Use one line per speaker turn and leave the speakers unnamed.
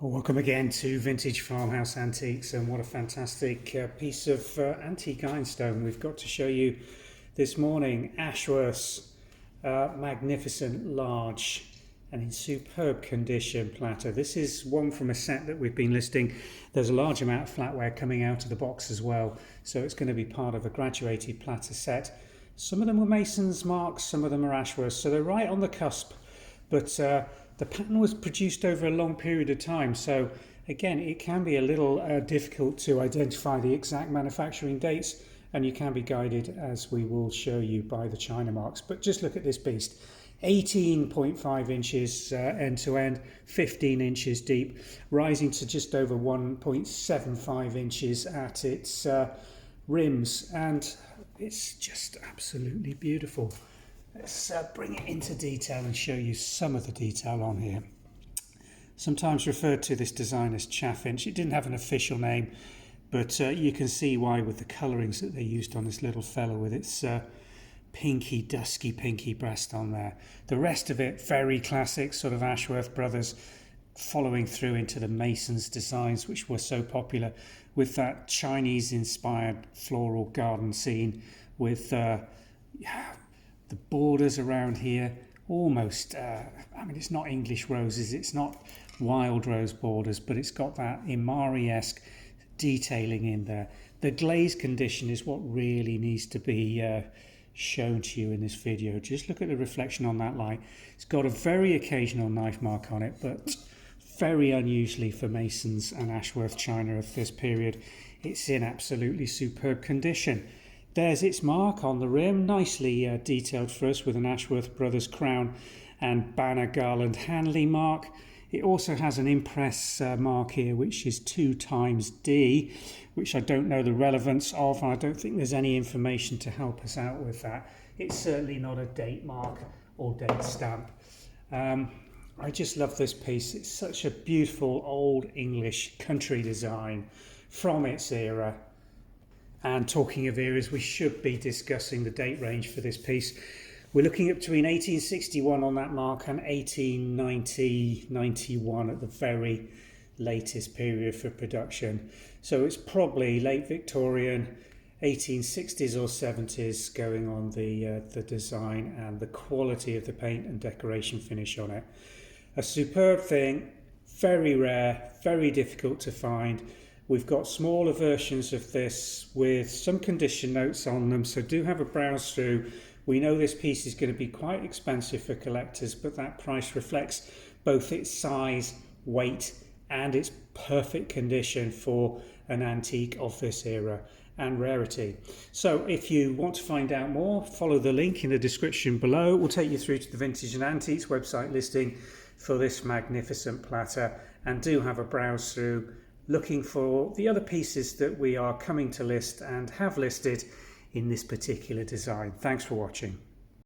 Well, welcome again to Vintage Farmhouse Antiques, and what a fantastic piece of antique ironstone we've got to show you this morning. Ashworth's magnificent, large and in superb condition platter. This is one from a set that we've been listing. There's a large amount of flatware coming out of the box as well, so it's going to be part of a graduated platter set. Some of them were Mason's marks, some of them are Ashworth, so they're right on the cusp, but the pattern was produced over a long period of time, so again it can be a little difficult to identify the exact manufacturing dates, and you can be guided, as we will show you, by the china marks. But just look at this beast. 18.5 inches end to end, 15 inches deep, rising to just over 1.75 inches at its rims, and it's just absolutely beautiful. Let's bring it into detail and show you some of the detail on here. Sometimes referred to this design as Chaffinch. It didn't have an official name, but you can see why with the colourings that they used on this little fella with its pinky, dusky pinky breast on there. The rest of it, very classic, sort of Ahsworth Brothers, following through into the Mason's designs, which were so popular, with that Chinese-inspired floral garden scene with the borders around here, almost, I mean, it's not English roses, it's not wild rose borders, but it's got that Imari-esque detailing in there. The glaze condition is what really needs to be shown to you in this video. Just look at the reflection on that light. It's got a very occasional knife mark on it, but very unusually for Masons and Ashworth china of this period. It's in absolutely superb condition. There's its mark on the rim, nicely detailed for us with an Ahsworth Brothers crown and banner garland Hanley mark. It also has an impress mark here, which is 2 times D, which I don't know the relevance of, and I don't think there's any information to help us out with that. It's certainly not a date mark or date stamp. I just love this piece. It's such a beautiful old English country design from its era. And talking of eras, we should be discussing the date range for this piece. We're looking at between 1861 on that mark and 1890-91 at the very latest period for production. So it's probably late Victorian, 1860s or 70s going on the design and the quality of the paint and decoration finish on it. A superb thing, very rare, very difficult to find. We've got smaller versions of this with some condition notes on them, so do have a browse through. We know this piece is going to be quite expensive for collectors, but that price reflects both its size, weight, and its perfect condition for an antique of this era and rarity. So if you want to find out more, follow the link in the description below. It will take you through to the Vintage and Antiques website listing for this magnificent platter, and do have a browse through, looking for the other pieces that we are coming to list and have listed in this particular design. Thanks for watching.